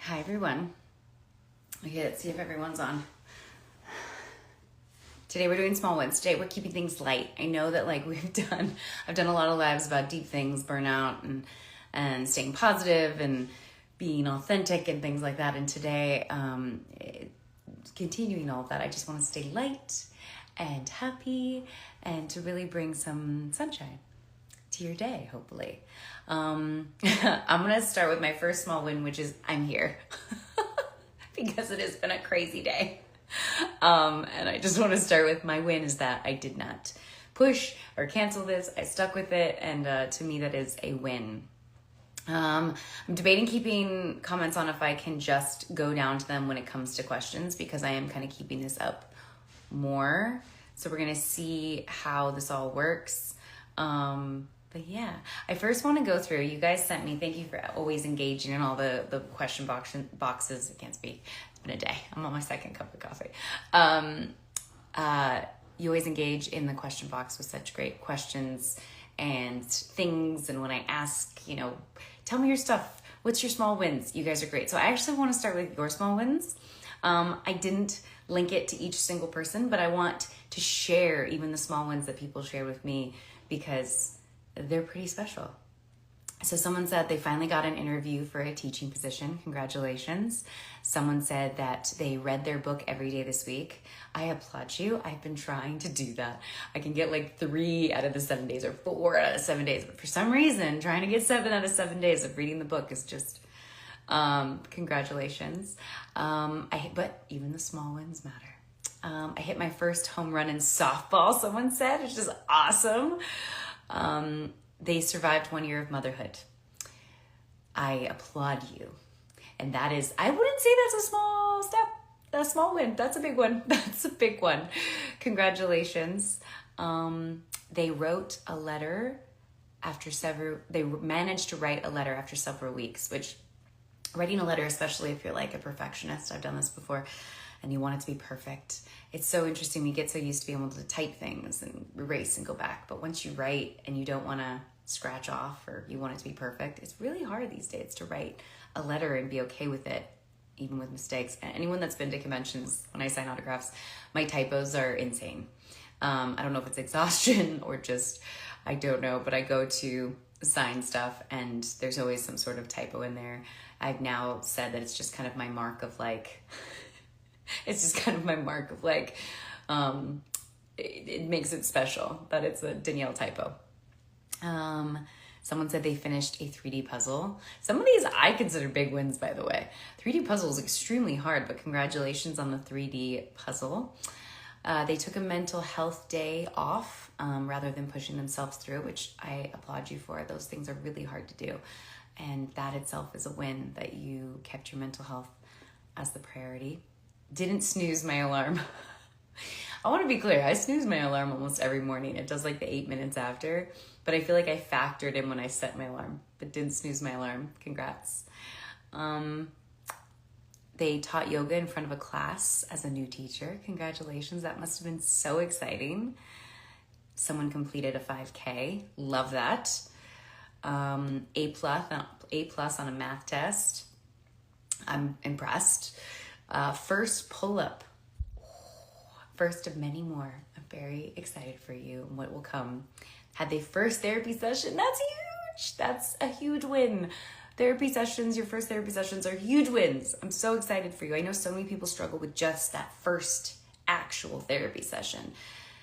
Hi everyone. Okay, let's see if everyone's on. Today we're doing small wins. Today we're keeping things light. I know that I've done a lot of lives about deep things, burnout and staying positive and being authentic and things like that. And today, continuing all of that, I just want to stay light and happy and to really bring some sunshine to your day, hopefully. I'm going to start with my first small win, which is I'm here because it has been a crazy day. And I just want to start with my win is that I did not push or cancel this. I stuck with it. And to me, that is a win. I'm debating keeping comments on if I can just go down to them when it comes to questions, because I am kind of keeping this up more. So we're going to see how this all works. But yeah, I first want to go through, you guys sent me, thank you for always engaging in all the question boxes. I can't speak. It's been a day. I'm on my second cup of coffee. You always engage in the question box with such great questions and things. And when I ask, tell me your stuff. What's your small wins? You guys are great. So I actually want to start with your small wins. I didn't link it to each single person, but I want to share even the small wins that people share with me because they're pretty special. So someone said they finally got an interview for a teaching position. Congratulations. Someone said that they read their book every day this week. I applaud you. I've been trying to do that. I can get 3 out of the 7 days or 4 out of the 7 days. But for some reason, trying to get 7 out of 7 days of reading the book is just, congratulations. But even the small wins matter. I hit my first home run in softball, someone said, which is awesome. They survived 1 year of motherhood. I applaud you. And that is, I wouldn't say that's a small step, a small win. That's a big one. That's a big one. Congratulations. They wrote a letter after they managed to write a letter after several weeks, which writing a letter, especially if you're like a perfectionist, I've done this before, and you want it to be perfect. It's so interesting. We get so used to being able to type things and erase and go back. But once you write and you don't want to scratch off or you want it to be perfect, it's really hard these days to write a letter and be okay with it, even with mistakes. And anyone that's been to conventions, when I sign autographs, my typos are insane. I don't know if it's exhaustion or just, I don't know, but I go to sign stuff and there's always some sort of typo in there. I've now said that it's just kind of my mark of it makes it special that it's a Danielle typo. Someone said they finished a 3D puzzle. Some of these I consider big wins, by the way. 3D puzzle is extremely hard, but congratulations on the 3D puzzle. They took a mental health day off rather than pushing themselves through, which I applaud you for. Those things are really hard to do. And that itself is a win, that you kept your mental health as the priority. Didn't snooze my alarm. I want to be clear, I snooze my alarm almost every morning. It does the 8 minutes after, but I feel like I factored in when I set my alarm, but didn't snooze my alarm. Congrats. They taught yoga in front of a class as a new teacher. Congratulations, that must have been so exciting. Someone completed a 5K. Love that. A plus on a math test. I'm impressed. First pull-up. First of many more. I'm very excited for you and what will come. Had their first therapy session. That's huge. That's a huge win. Your first therapy sessions are huge wins. I'm so excited for you. I know so many people struggle with just that first actual therapy session.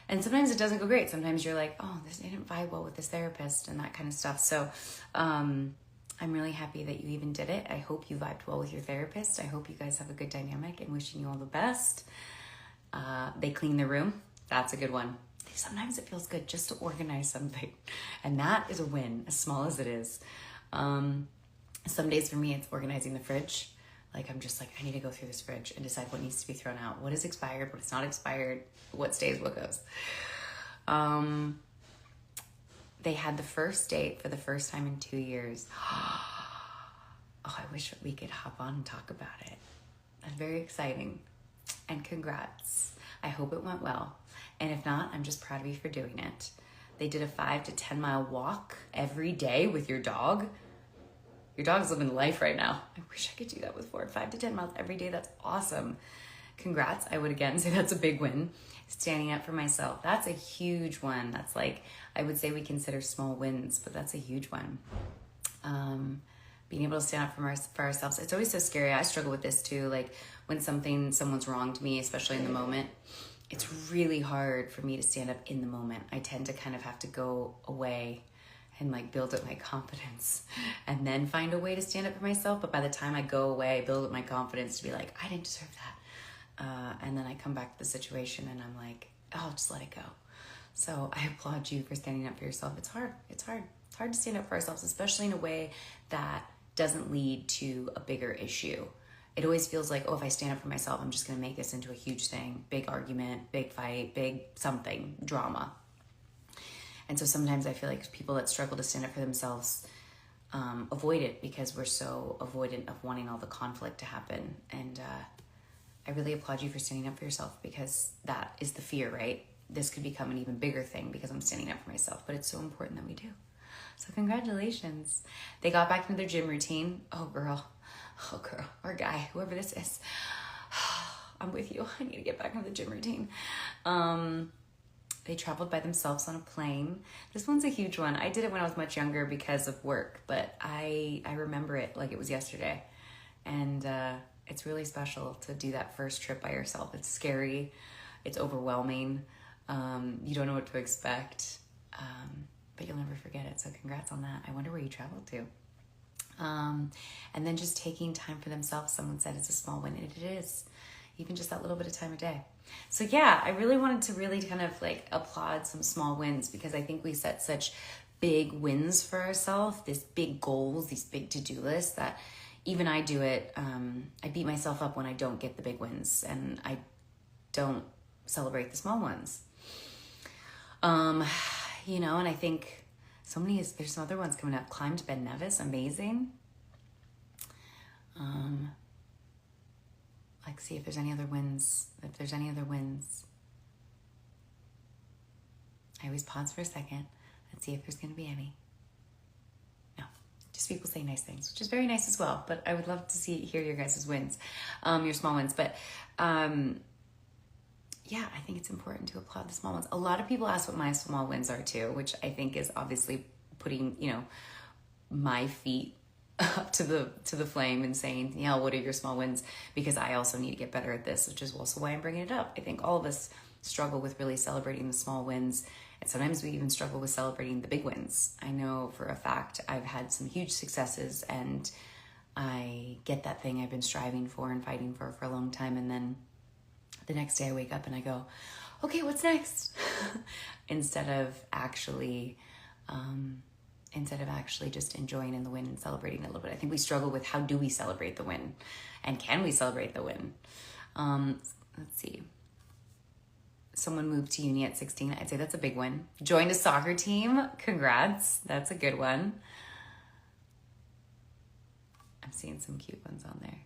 And sometimes it doesn't go great. Sometimes you're like, oh, this didn't vibe well with this therapist and that kind of stuff. So I'm really happy that you even did it. I hope you vibed well with your therapist. I hope you guys have a good dynamic and wishing you all the best. They clean the room. That's a good one. Sometimes it feels good just to organize something. And that is a win, as small as it is. Some days for me, it's organizing the fridge. I'm just I need to go through this fridge and decide what needs to be thrown out. What is expired, what is not expired, what stays, what goes. They had the first date for the first time in 2 years. Oh, I wish we could hop on and talk about it. That's very exciting. And congrats. I hope it went well. And if not, I'm just proud of you for doing it. They did a 5 to 10 mile walk every day with your dog. Your dog's living life right now. I wish I could do that with Ford. 5 to 10 miles every day. That's awesome. Congrats. I would again say that's a big win. Standing up for myself. That's a huge one. That's like, I would say we consider small wins, but that's a huge one. Being able to stand up for ourselves. It's always so scary. I struggle with this too. Like when someone's wronged me, especially in the moment, it's really hard for me to stand up in the moment. I tend to kind of have to go away and like build up my confidence and then find a way to stand up for myself. But by the time I go away, I build up my confidence to be like, I didn't deserve that. And then I come back to the situation and I'm like, oh, just let it go. So I applaud you for standing up for yourself. It's hard. It's hard to stand up for ourselves, especially in a way that doesn't lead to a bigger issue. It always feels like, oh, if I stand up for myself, I'm just going to make this into a huge thing, big argument, big fight, big something, drama. And so sometimes I feel like people that struggle to stand up for themselves avoid it because we're so avoidant of wanting all the conflict to happen. And I really applaud you for standing up for yourself because that is the fear, right? This could become an even bigger thing because I'm standing up for myself, but it's so important that we do. So congratulations. They got back into their gym routine. Oh girl, or guy, whoever this is. I'm with you. I need to get back into the gym routine. They traveled by themselves on a plane. This one's a huge one. I did it when I was much younger because of work, but I remember it like it was yesterday. And it's really special to do that first trip by yourself. It's scary. It's overwhelming. You don't know what to expect, but you'll never forget it. So congrats on that. I wonder where you traveled to. And then just taking time for themselves. Someone said it's a small win, and it is. Even just that little bit of time a day. So yeah, I really wanted to really kind of like applaud some small wins because I think we set such big wins for ourselves, these big goals, these big to-do lists that even I do it. I beat myself up when I don't get the big wins and I don't celebrate the small ones. You know, and I think there's some other ones coming up. Climbed Ben Nevis, amazing. Like, see if there's any other wins. I always pause for a second and see if there's going to be any. No, just people say nice things, which is very nice as well. But I would love to hear your guys' wins, your small wins. But yeah, I think it's important to applaud the small ones. A lot of people ask what my small wins are too, which I think is obviously putting, my feet up to the flame and saying, yeah, what are your small wins? Because I also need to get better at this, which is also why I'm bringing it up. I think all of us struggle with really celebrating the small wins. And sometimes we even struggle with celebrating the big wins. I know for a fact I've had some huge successes and I get that thing I've been striving for and fighting for a long time. And then the next day I wake up and I go, okay, what's next? Instead of actually just enjoying in the win and celebrating a little bit. I think we struggle with how do we celebrate the win and can we celebrate the win? Let's see. Someone moved to uni at 16. I'd say that's a big one. Joined a soccer team. Congrats. That's a good one. I'm seeing some cute ones on there.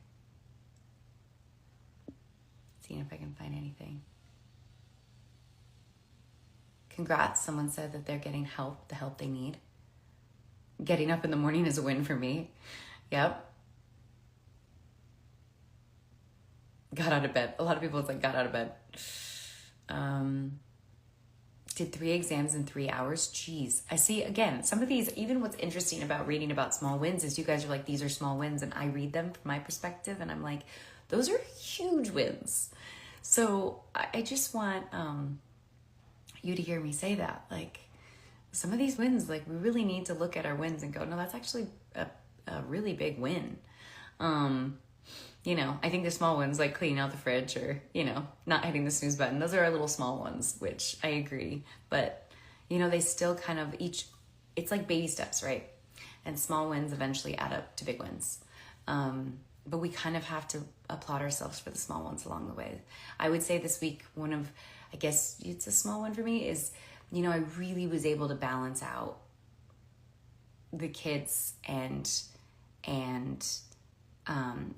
Seeing if I can find anything. Congrats. Someone said that they're getting help, the help they need. Getting up in the morning is a win for me. Yep. Got out of bed. A lot of people, it's like got out of bed. Did 3 exams in 3 hours. Jeez. I see, again, some of these, even what's interesting about reading about small wins is you guys are like, these are small wins. And I read them from my perspective and I'm like, those are huge wins. So I just want you to hear me say that. Like, some of these wins, like we really need to look at our wins and go, no, that's actually a really big win. I think the small ones like cleaning out the fridge or, not hitting the snooze button. Those are our little small ones, which I agree. But, they still kind of it's like baby steps, right? And small wins eventually add up to big wins. But we kind of have to applaud ourselves for the small ones along the way. I would say this week, I guess it's a small one for me is, I really was able to balance out the kids and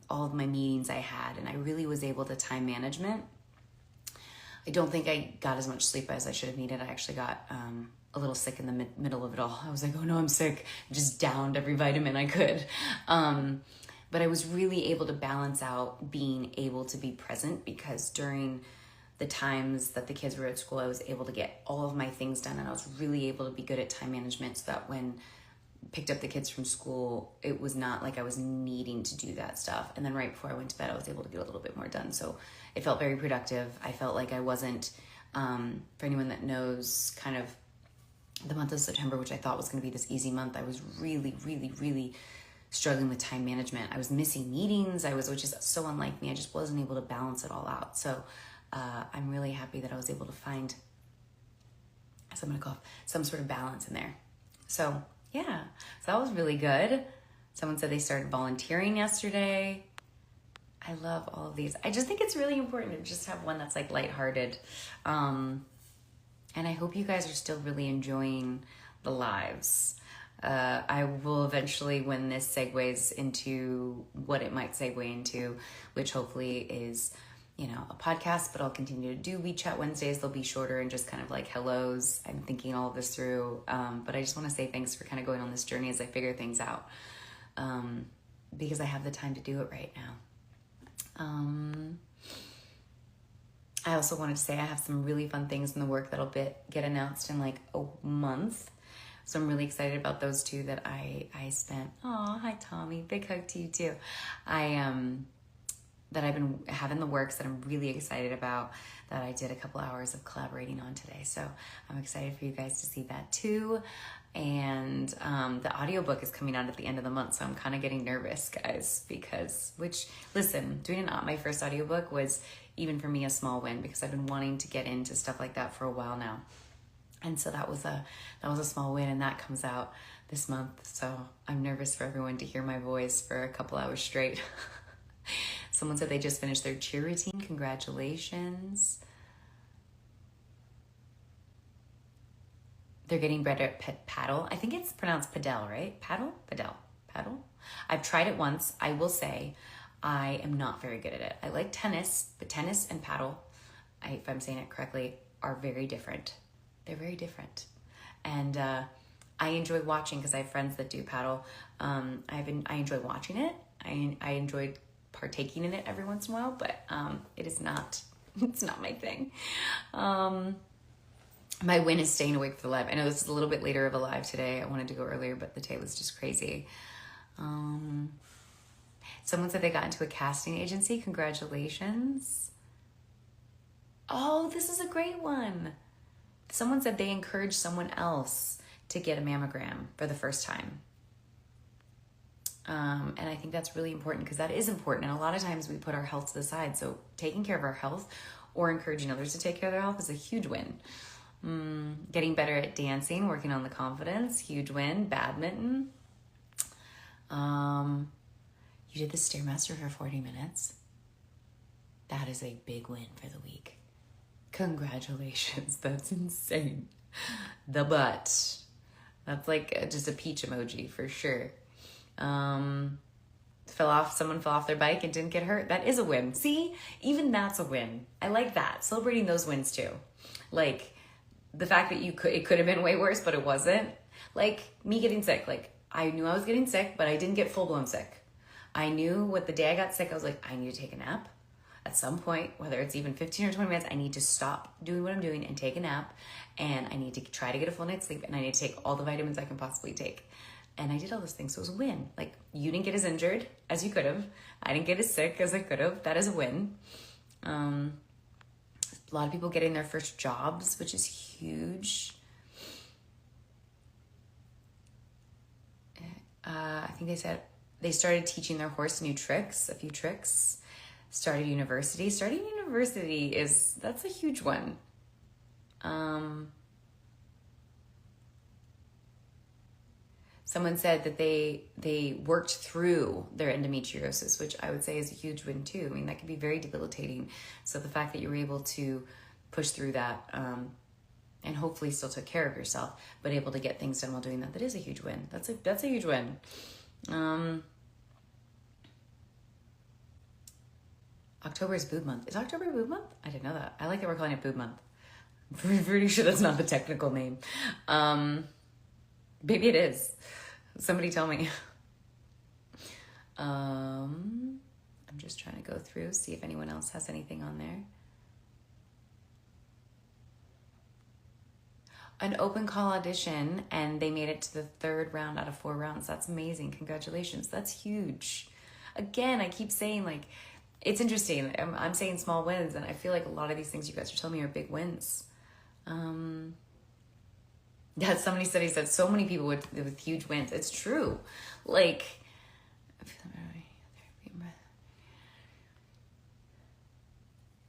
all of my meetings I had, and I really was able to time management. I don't think I got as much sleep as I should have needed. I actually got a little sick in the middle of it all. I was like, oh no, I'm sick. I just downed every vitamin I could. But I was really able to balance out being able to be present, because during the times that the kids were at school, I was able to get all of my things done, and I was really able to be good at time management, so that when I picked up the kids from school, it was not like I was needing to do that stuff. And then right before I went to bed, I was able to get a little bit more done. So it felt very productive. I felt like I wasn't, for anyone that knows kind of the month of September, which I thought was going to be this easy month, I was really, really, really struggling with time management. I was missing meetings, which is so unlike me. I just wasn't able to balance it all out. So I'm really happy that I was able to find, so I'm gonna cough, some sort of balance in there. So yeah, so that was really good. Someone said they started volunteering yesterday. I love all of these. I just think it's really important to just have one that's like lighthearted. And I hope you guys are still really enjoying the lives. I will eventually, when this segues into what it might segue into, which hopefully is, a podcast, but I'll continue to do WeChat Wednesdays. They'll be shorter and just kind of like hellos. I'm thinking all of this through. But I just want to say thanks for kind of going on this journey as I figure things out. Because I have the time to do it right now. I also wanted to say I have some really fun things in the work that'll get announced in like a month. So I'm really excited about those two that I spent. Oh, hi Tommy, big hug to you too. That I've been having the works that I'm really excited about, that I did a couple hours of collaborating on today. So I'm excited for you guys to see that too. And the audiobook is coming out at the end of the month, so I'm kind of getting nervous, guys, listen, doing my first audiobook was, even for me, a small win, because I've been wanting to get into stuff like that for a while now. And so that was a small win, and that comes out this month. So I'm nervous for everyone to hear my voice for a couple hours straight. Someone said they just finished their cheer routine. Congratulations. They're getting better at paddle. I think it's pronounced paddle, right? Paddle? Paddle? I've tried it once. I will say I am not very good at it. I like tennis, but tennis and paddle, if I'm saying it correctly, are very different. They're very different. And I enjoy watching, because I have friends that do paddle. I enjoy watching it. I enjoyed partaking in it every once in a while, but it's not my thing. My win is staying awake for the live. I know this is a little bit later of a live today. I wanted to go earlier, but the day was just crazy. Someone said they got into a casting agency. Congratulations. Oh, this is a great one. Someone said they encouraged someone else to get a mammogram for the first time. And I think that's really important, because that is important. And a lot of times we put our health to the side. So taking care of our health or encouraging others to take care of their health is a huge win. Getting better at dancing, working on the confidence, huge win. Badminton. You did the Stairmaster for 40 minutes. That is a big win for the week. Congratulations. That's insane. The butt. That's like just a peach emoji for sure. Someone fell off their bike and didn't get hurt. That is a win. See, even that's a win. I like that. Celebrating those wins too. Like the fact that it could have been way worse, but it wasn't. Like me getting sick. Like I knew I was getting sick, but I didn't get full blown sick. I knew what the day I got sick, I was like, I need to take a nap. At some point, whether it's even 15 or 20 minutes, I need to stop doing what I'm doing and take a nap. And I need to try to get a full night's sleep. And I need to take all the vitamins I can possibly take. And I did all those things, so it was a win. Like, you didn't get as injured as you could have. I didn't get as sick as I could have. That is a win. A lot of people getting their first jobs, which is huge. I think they said they started teaching their horse a few tricks. Starting university. Starting university that's a huge one. Someone said that they worked through their endometriosis, which I would say is a huge win too. I mean, that can be very debilitating. So the fact that you were able to push through that, and hopefully still took care of yourself, but able to get things done while doing that is a huge win. That's a huge win. October is boob month. Is October boob month? I didn't know that. I like that we're calling it boob month. I'm pretty sure that's not the technical name. Maybe it is. Somebody tell me. I'm just trying to go through, see if anyone else has anything on there. An open call audition, and they made it to the 3rd round out of 4 rounds. That's amazing. Congratulations. That's huge. Again, I keep saying, like, it's interesting. I'm saying small wins, and I feel like a lot of these things you guys are telling me are big wins. Yeah, somebody said so many people with huge wins. It's true. Like,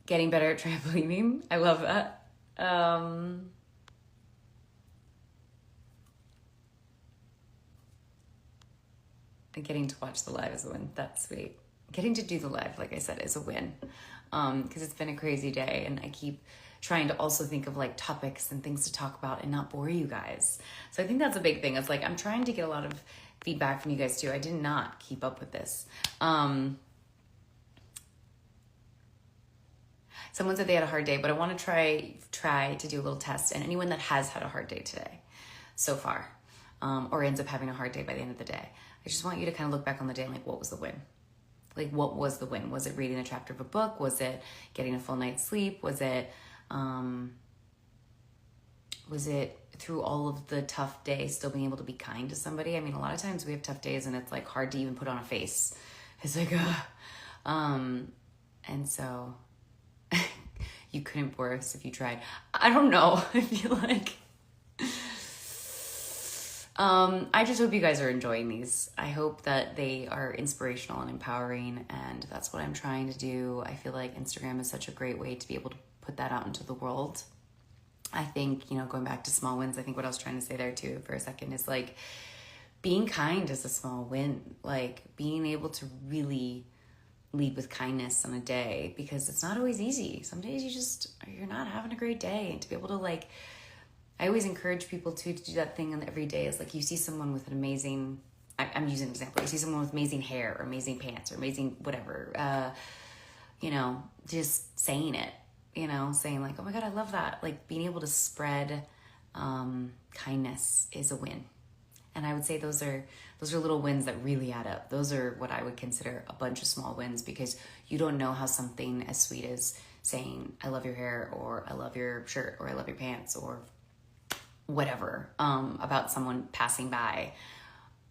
getting better at trampolining. I love that. And getting to watch the live is a win. That's sweet. Getting to do the live, like I said, is a win. Because it's been a crazy day, and I keep trying to also think of like topics and things to talk about and not bore you guys. So I think that's a big thing. It's like I'm trying to get a lot of feedback from you guys too. I did not keep up with this. Someone said they had a hard day, but I want to try to do a little test. And anyone that has had a hard day today so far, or ends up having a hard day by the end of the day, I just want you to kind of look back on the day and like, what was the win? Like, what was the win? Was it reading a chapter of a book? Was it getting a full night's sleep? Was it through all of the tough days still being able to be kind to somebody? I mean, a lot of times we have tough days and it's like hard to even put on a face. It's like, and so you couldn't bore us if you tried. I don't know. I feel like, I just hope you guys are enjoying these. I hope that they are inspirational and empowering, and that's what I'm trying to do. I feel like Instagram is such a great way to be able to put that out into the world. I think, going back to small wins, I think what I was trying to say there too for a second is like being kind is a small win. Like being able to really lead with kindness on a day, because it's not always easy. Some days you're not having a great day, and to be able to like, I always encourage people to do that thing on every day. Is like you see someone with an amazing, I'm using an example. You see someone with amazing hair or amazing pants or amazing whatever, just saying it, saying like, oh my God, I love that. Like being able to spread kindness is a win. And I would say those are little wins that really add up. Those are what I would consider a bunch of small wins, because you don't know how something as sweet as saying, I love your hair, or I love your shirt, or I love your pants, or whatever, about someone passing by,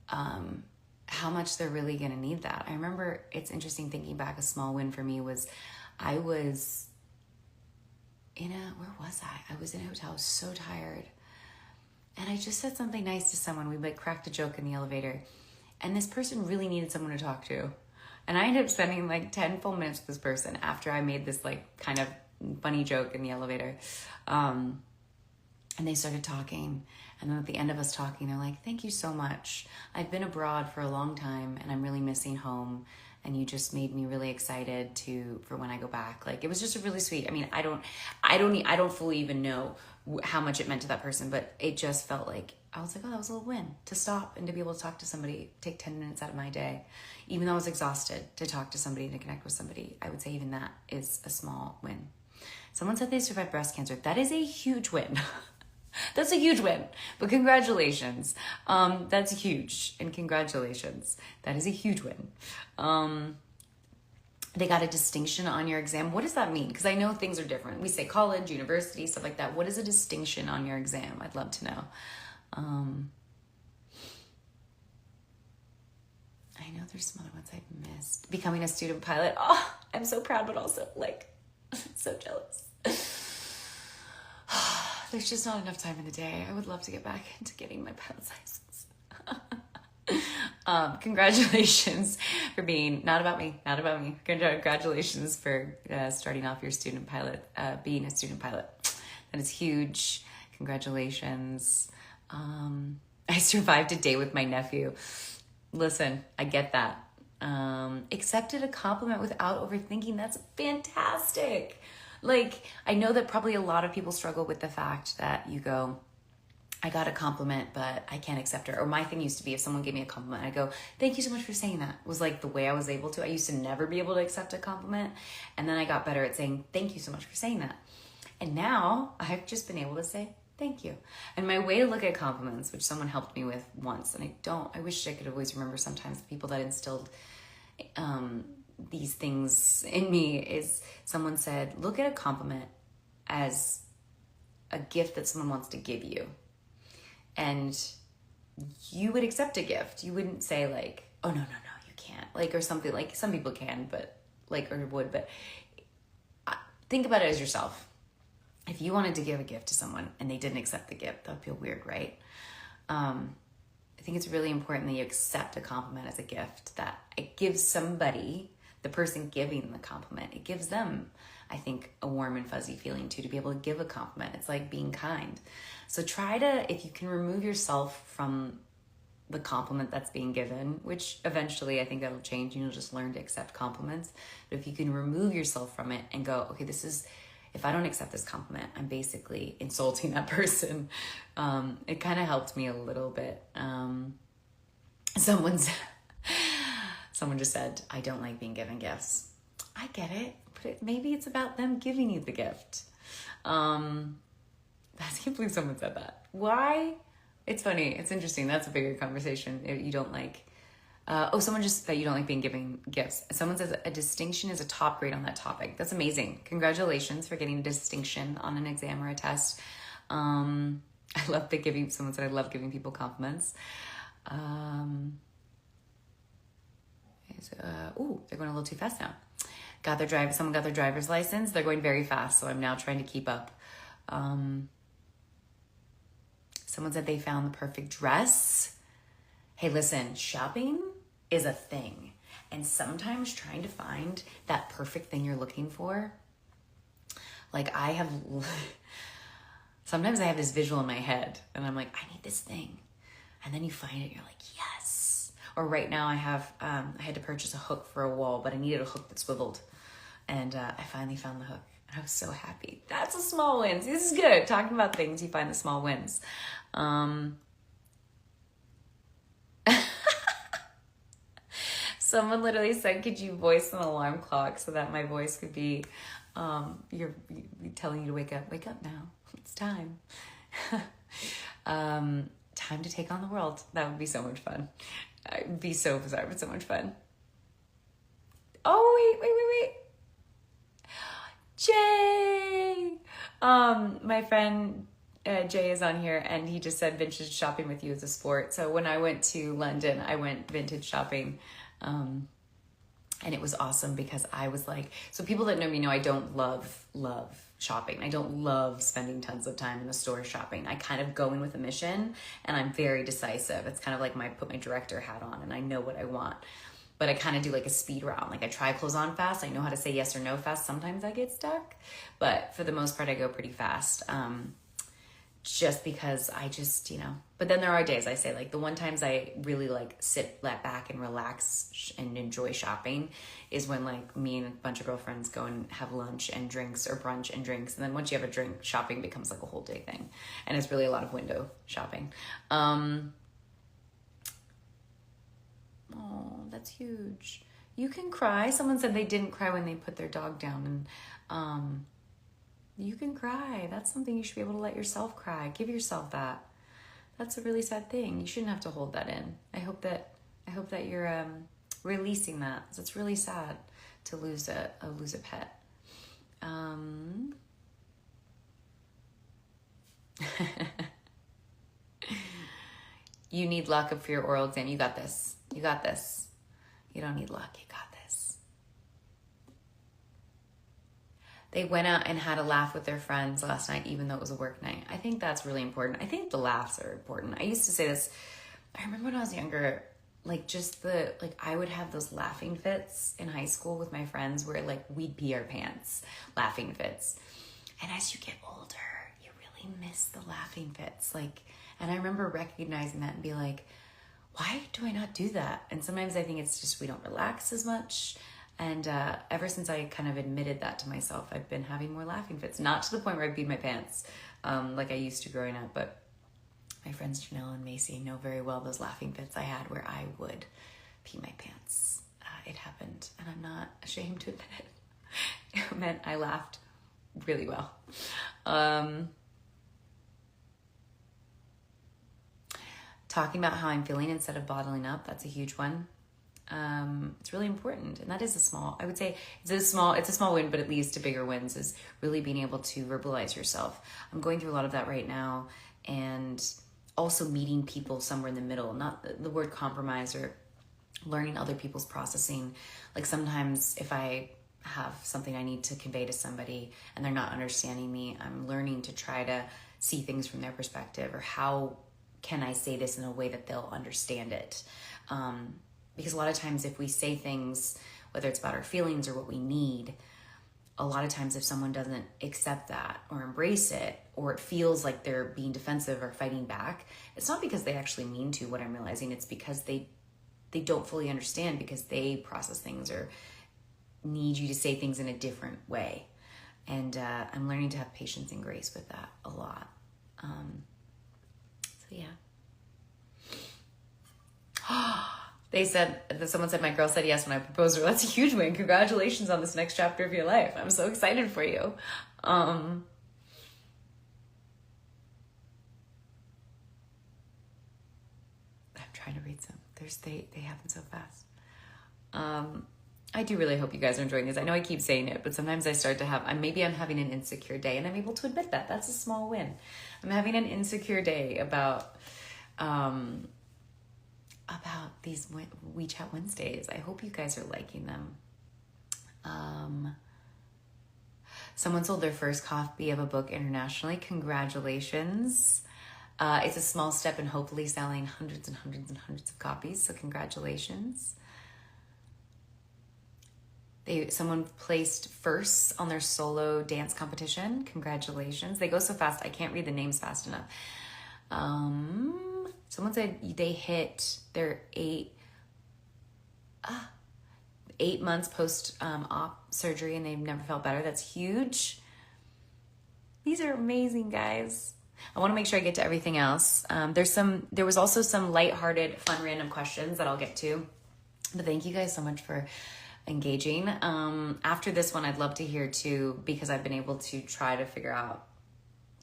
how much they're really going to need that. I remember, it's interesting thinking back, a small win for me was I was where was I? I was in a hotel, so tired. And I just said something nice to someone. We like cracked a joke in the elevator, and this person really needed someone to talk to. And I ended up spending like 10 full minutes with this person after I made this like kind of funny joke in the elevator. And they started talking. And then at the end of us talking, they're like, thank you so much. I've been abroad for a long time and I'm really missing home. And you just made me really excited for when I go back. Like, it was just a really sweet, I mean, I don't fully even know how much it meant to that person, but it just felt like, I was like, oh, that was a little win to stop and to be able to talk to somebody, take 10 minutes out of my day. Even though I was exhausted, to talk to somebody, to connect with somebody, I would say even that is a small win. Someone said they survived breast cancer. That is a huge win. That's a huge win, but congratulations. That's huge, and congratulations. That is a huge win. They got a distinction on your exam. What does that mean? Because I know things are different. We say college, university, stuff like that. What is a distinction on your exam? I'd love to know. I know there's some other ones I've missed. Becoming a student pilot. Oh, I'm so proud, but also like so jealous. There's just not enough time in the day. I would love to get back into getting my pilot's license. Congratulations for being, not about me. Congratulations for starting off your student pilot, being a student pilot. That is huge. Congratulations. I survived a day with my nephew. Listen, I get that. Accepted a compliment without overthinking. That's fantastic. Like, I know that probably a lot of people struggle with the fact that you go, I got a compliment, but I can't accept it. Or my thing used to be, if someone gave me a compliment, I go, thank you so much for saying that. It was like the way I was able to. I used to never be able to accept a compliment. And then I got better at saying, thank you so much for saying that. And now I've just been able to say, thank you. And my way to look at compliments, which someone helped me with once, and I wish I could always remember sometimes the people that instilled these things in me, is someone said, look at a compliment as a gift that someone wants to give you. And you would accept a gift. You wouldn't say like, oh, no, you can't. Like, or something like some people can, but like, or would, but think about it as yourself. If you wanted to give a gift to someone and they didn't accept the gift, that would feel weird, right? I think it's really important that you accept a compliment as a gift, that it gives somebody, the person giving the compliment, it gives them, I think, a warm and fuzzy feeling too, to be able to give a compliment. It's like being kind. So try to, if you can remove yourself from the compliment that's being given, which eventually I think that'll change, and you'll just learn to accept compliments. But if you can remove yourself from it and go, okay, if I don't accept this compliment, I'm basically insulting that person. It kind of helped me a little bit. Someone just said, I don't like being given gifts. I get it, but maybe it's about them giving you the gift. I can't believe someone said that. Why? It's funny. It's interesting. That's a bigger conversation. You don't like... someone just that you don't like being given gifts. Someone says a distinction is a top grade on that topic. That's amazing. Congratulations for getting a distinction on an exam or a test. I love someone said I love giving people compliments. They're going a little too fast now. Someone got their driver's license. They're going very fast, so I'm now trying to keep up. Someone said they found the perfect dress. Hey, listen, shopping is a thing. And sometimes trying to find that perfect thing you're looking for, like sometimes I have this visual in my head and I'm like, I need this thing. And then you find it, you're like, yes. Or right now I had to purchase a hook for a wall, but I needed a hook that swiveled. And I finally found the hook. And I was so happy. That's a small win. See, this is good. Talking about things, you find the small wins. Someone literally said, could you voice an alarm clock so that my voice could be, you're telling you to wake up. Wake up now. It's time. Time to take on the world. That would be so much fun. It'd be so bizarre, but so much fun. Oh, wait. Jay! My friend Jay is on here, and he just said vintage shopping with you is a sport. So when I went to London, I went vintage shopping. And it was awesome because I was like, so people that know me know I don't love shopping. I don't love spending tons of time in a store shopping. I kind of go in with a mission and I'm very decisive. It's kind of like put my director hat on and I know what I want. But I kind of do like a speed round. Like I try clothes on fast. I know how to say yes or no fast. Sometimes I get stuck, but for the most part, I go pretty fast. Just because I just, but then there are days I say like the one times I really like sit back and relax and enjoy shopping is when like me and a bunch of girlfriends go and have lunch and drinks or brunch and drinks. And then once you have a drink, shopping becomes like a whole day thing. And it's really a lot of window shopping. Oh, that's huge. You can cry. Someone said they didn't cry when they put their dog down, and you can cry. That's something you should be able to let yourself cry. Give yourself that. That's a really sad thing. You shouldn't have to hold that in. I hope that you're releasing that. So it's really sad to lose a pet. You need luck for your oral exam. You got this. You got this. You don't need luck. You got this. They went out and had a laugh with their friends last night, even though it was a work night. I think that's really important. I think the laughs are important. I used to say this. I remember when I was younger, I would have those laughing fits in high school with my friends where like we'd pee our pants, laughing fits. And as you get older, you really miss the laughing fits. And I remember recognizing that and be like, why do I not do that? And sometimes I think it's just we don't relax as much. And ever since I kind of admitted that to myself, I've been having more laughing fits. Not to the point where I peed my pants like I used to growing up, but my friends Danielle and Macy know very well those laughing fits I had where I would pee my pants. It happened, and I'm not ashamed to admit it. It meant I laughed really well. Talking about how I'm feeling instead of bottling up, that's a huge one. It's really important. And that is I would say it's a small win, but it leads to bigger wins, is really being able to verbalize yourself. I'm going through a lot of that right now, and also meeting people somewhere in the middle, not the word compromise, or learning other people's processing. Like sometimes if I have something I need to convey to somebody and they're not understanding me, I'm learning to try to see things from their perspective, or how can I say this in a way that they'll understand it? Because a lot of times if we say things, whether it's about our feelings or what we need, a lot of times if someone doesn't accept that or embrace it, or it feels like they're being defensive or fighting back, it's not because they actually mean to, what I'm realizing. It's because they don't fully understand, because they process things or need you to say things in a different way. And I'm learning to have patience and grace with that a lot. So yeah. Someone said, my girl said yes when I proposed her. That's a huge win. Congratulations on this next chapter of your life. I'm so excited for you. I'm trying to read some. They happen so fast. I do really hope you guys are enjoying this. I know I keep saying it, but sometimes I start to maybe I'm having an insecure day, and I'm able to admit that. That's a small win. I'm having an insecure day about these WeChat Wednesdays. I hope you guys are liking them. Someone sold their first copy of a book internationally. Congratulations. It's a small step in hopefully selling hundreds and hundreds and hundreds of copies. So congratulations. Someone placed first on their solo dance competition. Congratulations. They go so fast, I can't read the names fast enough. Someone said they hit their 8 months post op surgery, and they've never felt better. That's huge. These are amazing, guys. I want to make sure I get to everything else. There was also some lighthearted, fun, random questions that I'll get to. But thank you guys so much for engaging. After this one, I'd love to hear too, because I've been able to try to figure out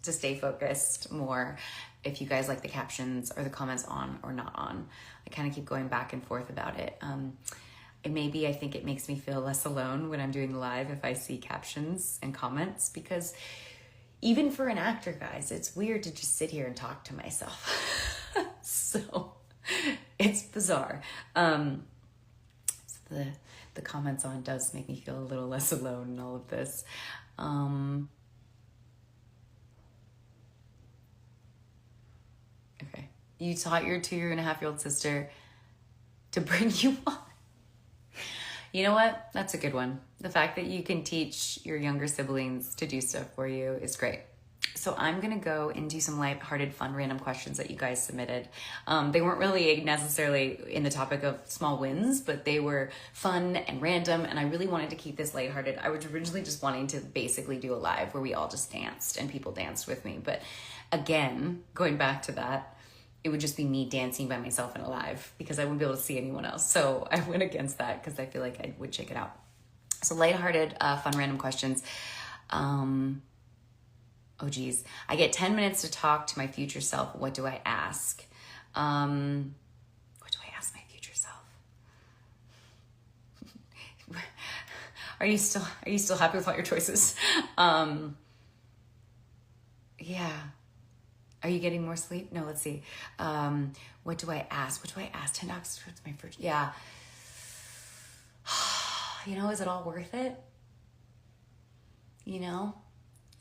to stay focused more, if you guys like the captions or the comments on or not on. I kind of keep going back and forth about it. I think it makes me feel less alone when I'm doing live if I see captions and comments, because even for an actor, guys, it's weird to just sit here and talk to myself. So it's bizarre. So the comments on does make me feel a little less alone in all of this. Okay. You taught your 2.5-year-old sister to bring you on. You know what? That's a good one. The fact that you can teach your younger siblings to do stuff for you is great. So I'm going to go and do some lighthearted, fun, random questions that you guys submitted. They weren't really necessarily in the topic of small wins, but they were fun and random, and I really wanted to keep this lighthearted. I was originally just wanting to basically do a live where we all just danced and people danced with me. But again, going back to that, it would just be me dancing by myself in a live, because I wouldn't be able to see anyone else. So I went against that because I feel like I would check it out. So lighthearted, fun, random questions. Oh geez, I get 10 minutes to talk to my future self. What do I ask? What do I ask my future self? Are you still happy with all your choices? Yeah. Are you getting more sleep? No, let's see. What do I ask? 10 dogs towards my first. Yeah. Is it all worth it?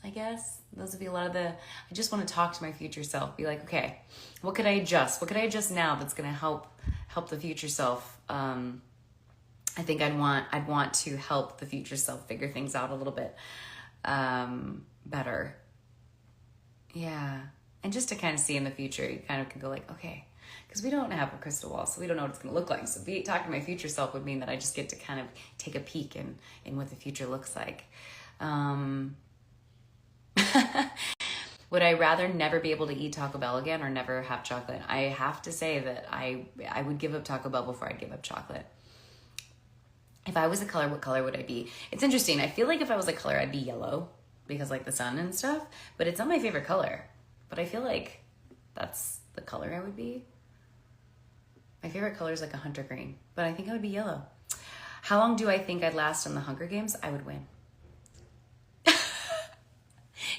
I guess those would be a lot of I just want to talk to my future self. Be like, okay, what could I adjust? What could I adjust now that's going to help the future self? I think I'd want to help the future self figure things out a little bit better. Yeah. And just to kind of see in the future, you kind of can go like, okay, because we don't have a crystal ball, so we don't know what it's going to look like. So talking to my future self would mean that I just get to kind of take a peek in what the future looks like. Would I rather never be able to eat Taco Bell again or never have chocolate? I have to say that I would give up Taco Bell before I'd give up chocolate. If I was a color, what color would I be? It's interesting. I feel like if I was a color, I'd be yellow. because like the sun and stuff, but it's not my favorite color. But I feel like that's the color I would be. My favorite color is like a hunter green, but I think I would be yellow. How long do I think I'd last in the Hunger Games? I would win.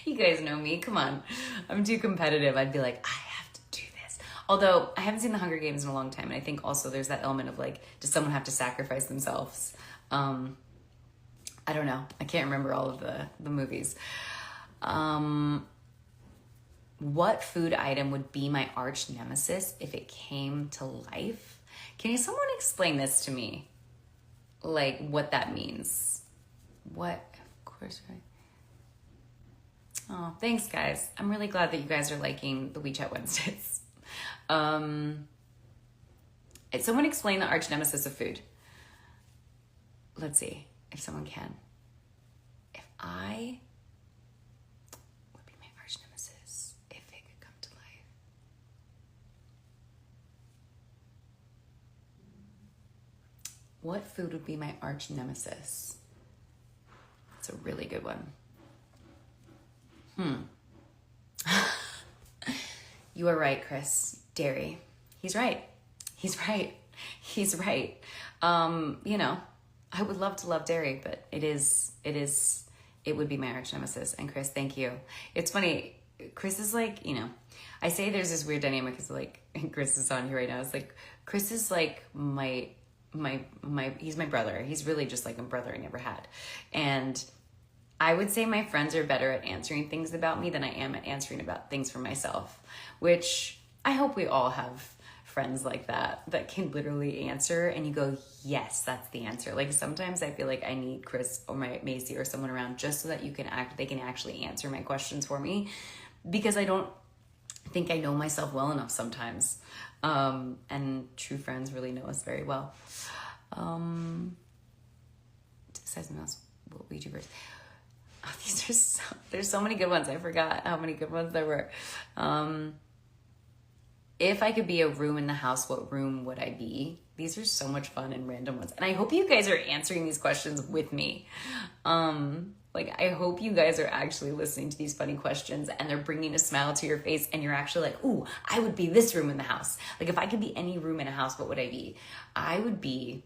You guys know me, come on. I'm too competitive. I'd be like, I have to do this. Although I haven't seen the Hunger Games in a long time. And I think also there's that element of like, does someone have to sacrifice themselves? I don't know. I can't remember all of the movies. What food item would be my arch nemesis if it came to life? Can someone explain this to me? Like what that means? What? Of course, right? Oh, thanks guys. I'm really glad that you guys are liking the WeChat Wednesdays. Someone explain the arch nemesis of food. Let's see if someone can. If I would be my arch nemesis, if it could come to life. What food would be my arch nemesis? That's a really good one. You are right, Chris. Dairy. He's right. He's right. He's right. You know, I would love to love dairy, but it would be my arch nemesis. And Chris, thank you. It's funny. Chris is like, you know, I say there's this weird dynamic because like, Chris is on here right now. It's like, Chris is like he's my brother. He's really just like a brother I never had. And I would say my friends are better at answering things about me than I am at answering about things for myself, which I hope we all have friends like that can literally answer and you go, yes, that's the answer. Like sometimes I feel like I need Chris or my Macy or someone around just so that they can actually answer my questions for me, because I don't think I know myself well enough sometimes. And true friends really know us very well. Besides mouse, what we do first. Oh, there's so many good ones. I forgot how many good ones there were. If I could be a room in the house, what room would I be? These are so much fun and random ones. And I hope you guys are answering these questions with me. Like, I hope you guys are actually listening to these funny questions and they're bringing a smile to your face and you're actually like, ooh, I would be this room in the house. Like, if I could be any room in a house, what would I be? I would be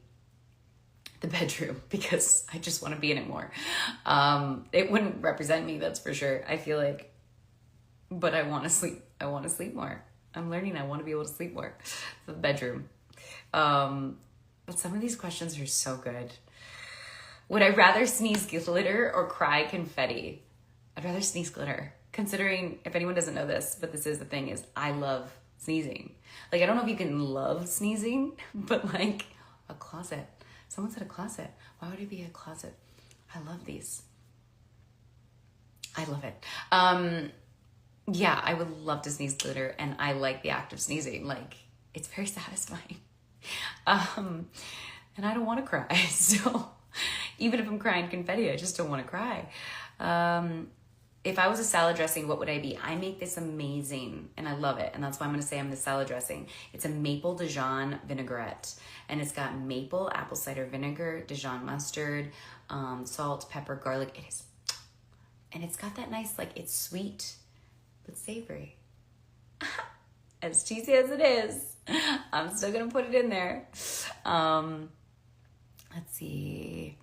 the bedroom because I just want to be in it more. It wouldn't represent me, that's for sure. I feel like, but I want to sleep. I want to sleep more. I'm learning. I want to be able to sleep more. The bedroom. But some of these questions are so good. Would I rather sneeze glitter or cry confetti? I'd rather sneeze glitter. Considering, if anyone doesn't know this, but this is the thing, is I love sneezing. Like, I don't know if you can love sneezing, but like a closet. Someone said a closet. Why would it be a closet? I love these. I love it. Yeah, I would love to sneeze glitter, and I like the act of sneezing. Like, it's very satisfying. And I don't want to cry. So even if I'm crying confetti, I just don't want to cry. If I was a salad dressing, what would I be? I make this amazing, and I love it. And that's why I'm going to say I'm the salad dressing. It's a maple Dijon vinaigrette. And it's got maple, apple cider vinegar, Dijon mustard, salt, pepper, garlic. It is. And it's got that nice, like, it's sweet, but savory. As cheesy as it is, I'm still going to put it in there. Let's see.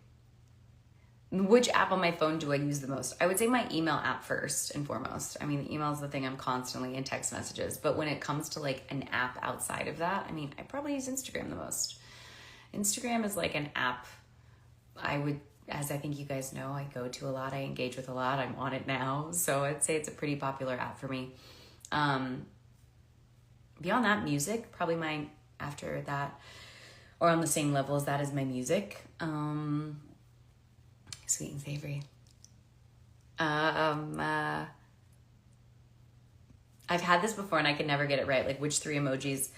Which app on my phone do I use the most? I would say my email app first and foremost. I mean, the email is the thing I'm constantly in text messages. But when it comes to like an app outside of that, I mean, I probably use Instagram the most. Instagram is like an app I would, as I think you guys know, I go to a lot. I engage with a lot. I'm on it now. So I'd say it's a pretty popular app for me. Beyond that, music, probably after that, or on the same level as that is my music. Sweet and savory. I've had this before and I can never get it right. Like, which 3 emojis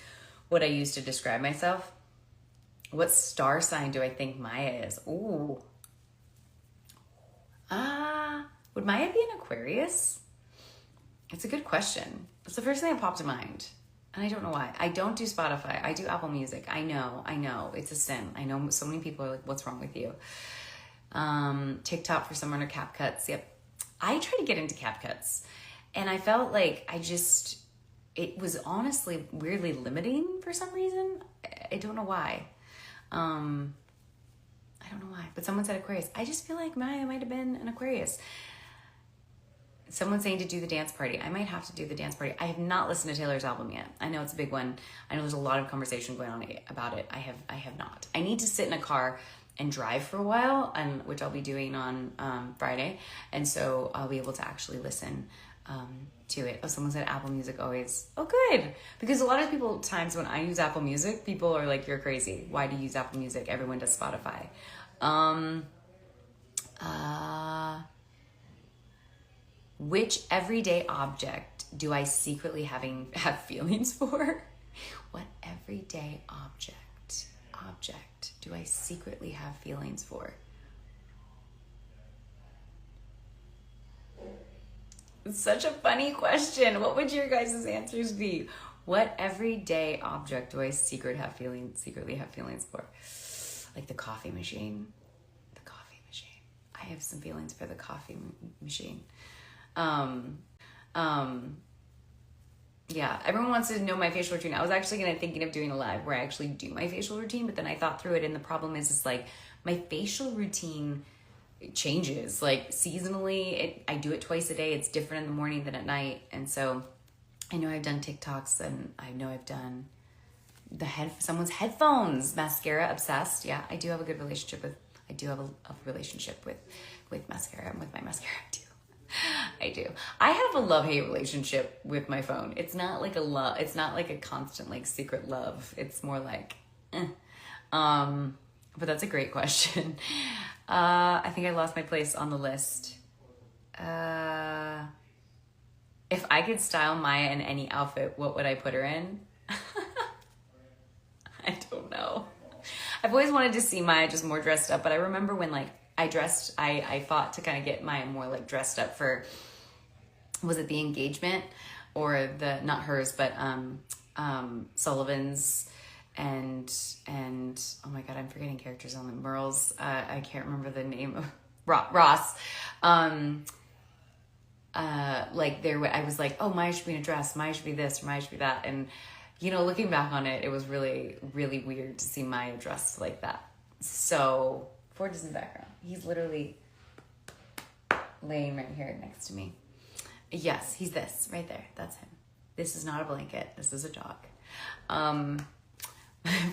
would I use to describe myself? What star sign do I think Maya is? Ooh. Would Maya be an Aquarius? It's a good question. It's the first thing that popped to mind. And I don't know why. I don't do Spotify. I do Apple Music. I know. It's a sin. I know so many people are like, what's wrong with you? TikTok for some runner cap cuts. Yep. I try to get into CapCuts, and I felt like it was honestly weirdly limiting for some reason. I don't know why. I don't know why, but someone said Aquarius. I just feel like Maya might have been an Aquarius. Someone's saying to do the dance party. I might have to do the dance party. I have not listened to Taylor's album yet. I know it's a big one. I know there's a lot of conversation going on about it. I have not. I need to sit in a car and drive for a while, which I'll be doing on Friday. And so I'll be able to actually listen to it. Oh, someone said Apple Music always. Oh, good. Because a lot of times when I use Apple Music, people are like, you're crazy. Why do you use Apple Music? Everyone does Spotify. Which everyday object do I secretly have feelings for? What everyday object do I secretly have feelings for? It's such a funny question. What would your guys' answers be? What everyday object do I secretly have feelings for? Like the coffee machine. I have some feelings for the coffee machine. Yeah, everyone wants to know my facial routine. I was actually thinking of doing a live where I actually do my facial routine, but then I thought through it, and the problem is like my facial routine changes. Like seasonally, I do it twice a day. It's different in the morning than at night, and so I know I've done TikToks, and I know I've done someone's headphones. Mascara obsessed. Yeah, I do have a good relationship with. I do have a relationship with mascara and with my mascara too. I do. I have a love-hate relationship with my phone. It's not like it's not like a constant like secret love. It's more like, but that's a great question. I think I lost my place on the list. If I could style Maya in any outfit, what would I put her in? I don't know. I've always wanted to see Maya just more dressed up, but I remember when like I fought to kind of get Maya more like dressed up for, was it the engagement or not hers, but Sullivan's and oh my God, I'm forgetting characters on the Merle's. I can't remember the name of Ross. I was like, oh, Maya should be in a dress. Maya should be this, or Maya should be that. And, looking back on it, it was really, really weird to see Maya dressed like that. So Ford is in the background. He's literally laying right here next to me. Yes, he's this right there. That's him. This is not a blanket. This is a dog.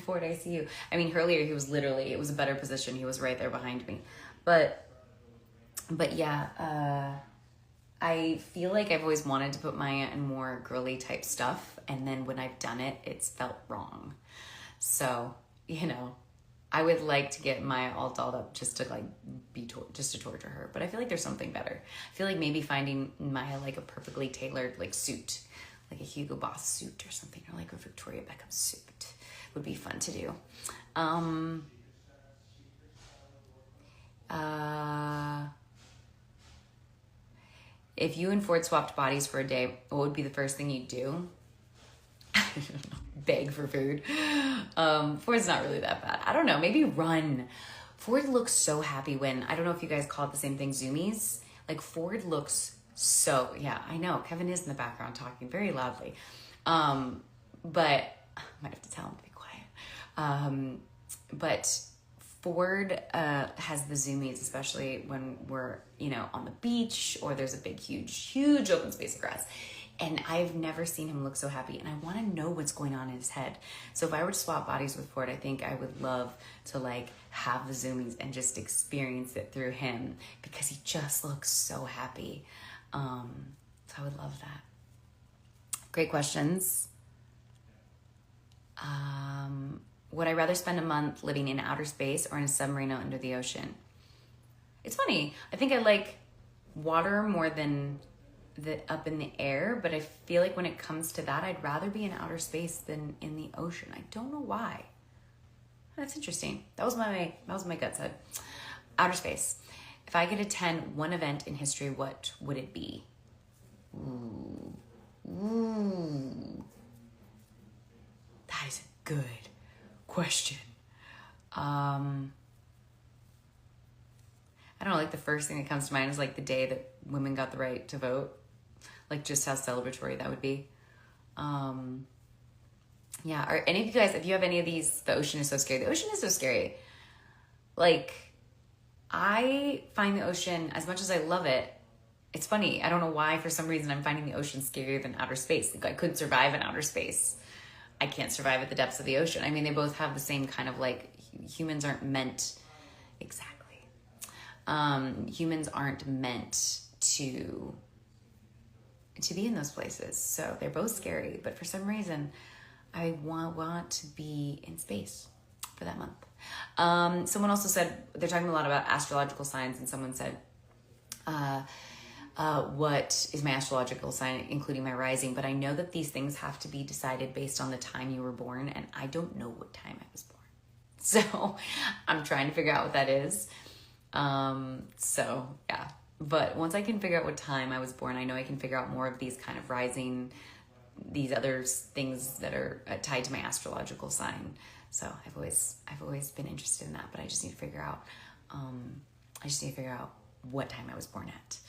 Ford, I see you. I mean, earlier he was literally, it was a better position. He was right there behind me. But yeah, I feel like I've always wanted to put Maya in more girly type stuff. And then when I've done it, it's felt wrong. So, I would like to get Maya all dolled up just to like just to torture her. But I feel like there's something better. I feel like maybe finding Maya like a perfectly tailored like suit, like a Hugo Boss suit or something, or like a Victoria Beckham suit would be fun to do. If you and Ford swapped bodies for a day, what would be the first thing you'd do? Beg for food. Ford's not really that bad. I don't know, maybe run. Ford looks so happy when, I don't know if you guys call it the same thing, zoomies. Like Ford looks so, yeah, I know. Kevin is in the background talking very loudly. But I might have to tell him to be quiet. But Ford has the zoomies, especially when we're, on the beach or there's a big, huge open space of grass. And I've never seen him look so happy, and I want to know what's going on in his head. So if I were to swap bodies with Ford, I think I would love to like have the zoomies and just experience it through him, because he just looks so happy. So I would love that. Great questions. Would I rather spend a month living in outer space or in a submarine under the ocean? It's funny. I think I like water more than up in the air, but I feel like when it comes to that, I'd rather be in outer space than in the ocean. I don't know why. That's interesting. That was my gut said. Outer space. If I could attend one event in history, what would it be? Ooh. That is a good question. I don't know, like the first thing that comes to mind is like the day that women got the right to vote, like just how celebratory that would be. Yeah, are any of you guys, if you have any of these, the ocean is so scary. The ocean is so scary. Like, I find the ocean, as much as I love it, it's funny. I don't know why, for some reason, I'm finding the ocean scarier than outer space. Like, I could survive in outer space. I can't survive at the depths of the ocean. I mean, they both have the same kind of like, humans aren't meant, exactly. Humans aren't meant to be in those places. So they're both scary, but for some reason, I want to be in space for that month. Someone also said, they're talking a lot about astrological signs, and someone said, what is my astrological sign, including my rising? But I know that these things have to be decided based on the time you were born, and I don't know what time I was born. So I'm trying to figure out what that is. So yeah, but once I can figure out what time I was born, I know I can figure out more of these kind of rising, these other things that are tied to my astrological sign. So I've always been interested in that, but I just need to figure out, what time I was born at.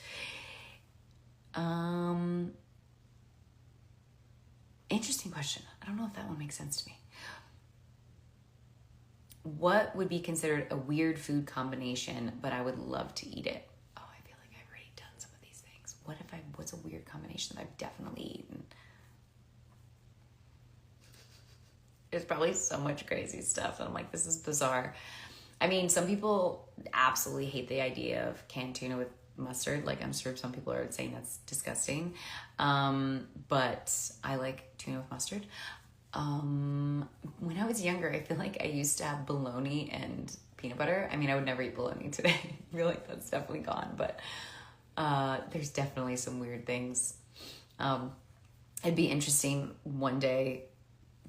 Interesting question. I don't know if that one makes sense to me. What would be considered a weird food combination, but I would love to eat it? Oh, I feel like I've already done some of these things. What's a weird combination that I've definitely eaten? There's probably so much crazy stuff that I'm like, this is bizarre. I mean, some people absolutely hate the idea of canned tuna with mustard. Like, I'm sure some people are saying that's disgusting. But I like tuna with mustard. When I was younger, I feel like I used to have bologna and peanut butter. I mean, I would never eat bologna today. I feel like that's definitely gone, but there's definitely some weird things. It'd be interesting one day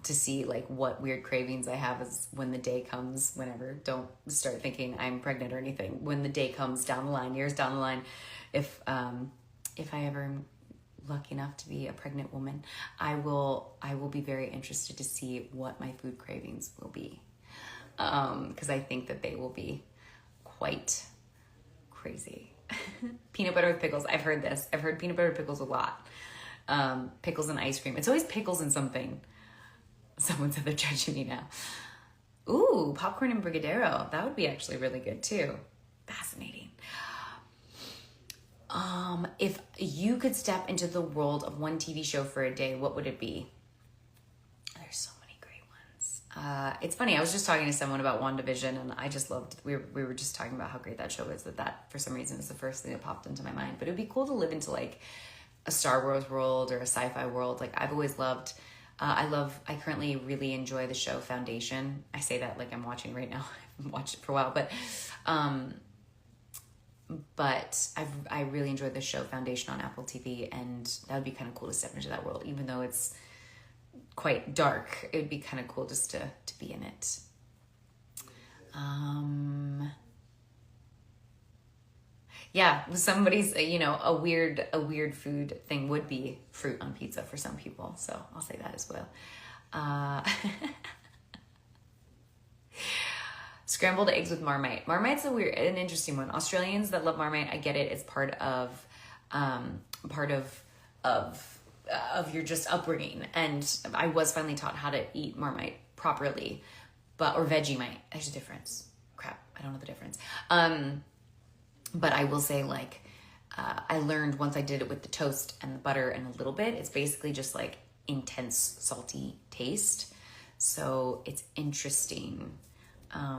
to see like what weird cravings I have as when the day comes, whenever. Don't start thinking I'm pregnant or anything. When the day comes down the line, years down the line, if I ever am lucky enough to be a pregnant woman, I will be very interested to see what my food cravings will be. Because I think that they will be quite crazy. Peanut butter with pickles. I've heard this. I've heard peanut butter with pickles a lot. Pickles and ice cream. It's always pickles and something. Someone said they're judging me now. Ooh, popcorn and brigadeiro. That would be actually really good too. Fascinating. If you could step into the world of one TV show for a day, what would it be? There's so many great ones. It's funny. I was just talking to someone about WandaVision, and I just loved. We were just talking about how great that show is. That for some reason is the first thing that popped into my mind. But it'd be cool to live into like a Star Wars world or a sci-fi world. Like I've always loved. I currently really enjoy the show Foundation. I say that like I'm watching right now. I haven't watched it for a while, but I really enjoyed the show Foundation on Apple TV, and that would be kind of cool to step into that world, even though it's quite dark. It would be kind of cool just to be in it. Yeah, somebody's, a weird food thing would be fruit on pizza for some people. So I'll say that as well. Scrambled eggs with Marmite. Marmite's an interesting one. Australians that love Marmite, I get it. It's part of your just upbringing. And I was finally taught how to eat Marmite properly, or Vegemite. There's a difference. Crap, I don't know the difference. But I will say, like, I learned once I did it with the toast and the butter and a little bit, it's basically just like intense salty taste. So it's interesting. But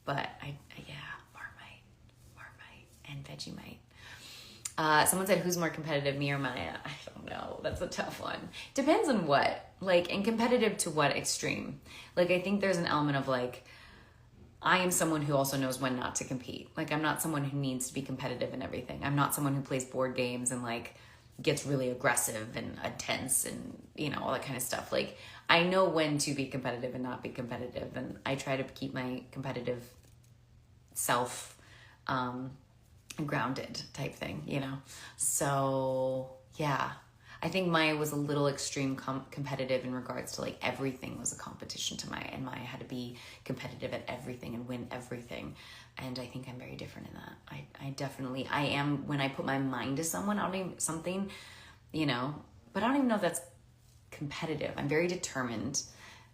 Marmite and Vegemite. Someone said, who's more competitive, me or Maya? I don't know. That's a tough one. Depends on what, like, and competitive to what extreme. Like, I think there's an element of like, I am someone who also knows when not to compete. Like, I'm not someone who needs to be competitive in everything. I'm not someone who plays board games and like gets really aggressive and intense and, all that kind of stuff. Like, I know when to be competitive and not be competitive. And I try to keep my competitive self grounded type thing, So, yeah. I think Maya was a little extreme competitive in regards to like everything was a competition to Maya, and Maya had to be competitive at everything and win everything. And I think I'm very different in that. I am, when I put my mind to someone, I don't even, something, you know, but I don't even know if that's competitive. I'm very determined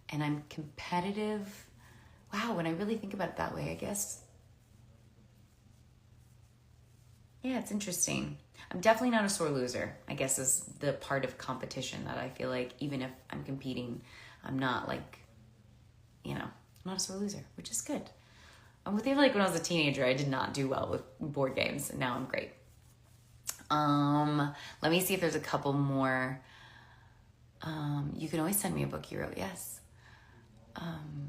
and I'm competitive. Wow, when I really think about it that way, I guess. Yeah, it's interesting. I'm definitely not a sore loser, I guess, is the part of competition that I feel like even if I'm competing, I'm not like, you know, I'm not a sore loser, which is good. I feel like when I was a teenager, I did not do well with board games, and now I'm great. Let me see if there's a couple more. You can always send me a book you wrote, yes.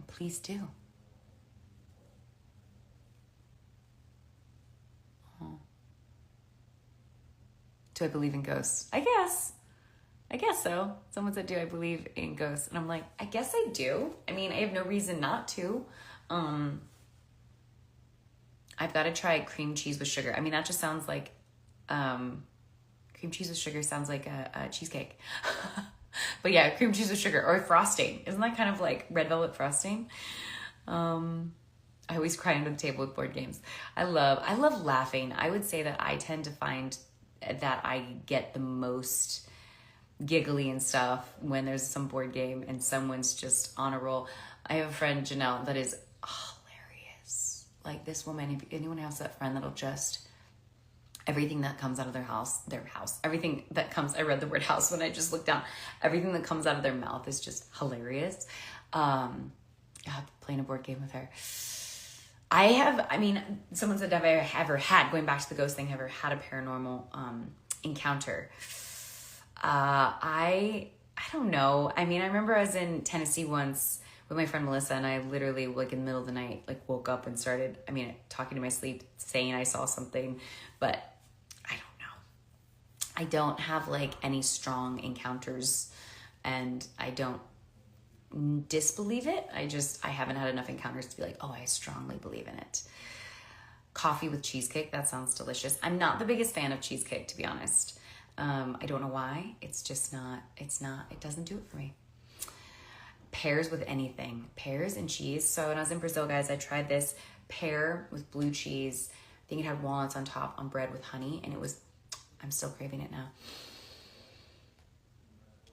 Please do. Do I believe in ghosts? I guess so. Someone said, do I believe in ghosts? And I'm like, I guess I do. I mean, I have no reason not to. I've got to try cream cheese with sugar. I mean, that just sounds like, cream cheese with sugar sounds like a cheesecake. But yeah, cream cheese with sugar or frosting. Isn't that kind of like red velvet frosting? I always cry under the table with board games. I love laughing. I would say that I tend to find that I get the most giggly and stuff when there's some board game and someone's just on a roll. I have a friend, Janelle, that is hilarious. Like this woman, if anyone has that friend that'll just, everything that comes out of their house, everything that comes, I read the word house when I just looked down, everything that comes out of their mouth is just hilarious. Playing a board game with her. Someone said, have I ever had, going back to the ghost thing, ever had a paranormal encounter? I don't know. I mean, I remember I was in Tennessee once with my friend Melissa, and I literally, like in the middle of the night, like woke up and started, talking to my sleep, saying I saw something, but I don't know. I don't have like any strong encounters, and I don't disbelieve it. I haven't had enough encounters to be like, oh, I strongly believe in it. Coffee with cheesecake, that sounds delicious. I'm not the biggest fan of cheesecake, to be honest. I don't know why. It's just not, it doesn't do it for me. Pears with anything, pears and cheese. So when I was in Brazil, guys, I tried this pear with blue cheese. I think it had walnuts on top on bread with honey, and I'm still craving it now.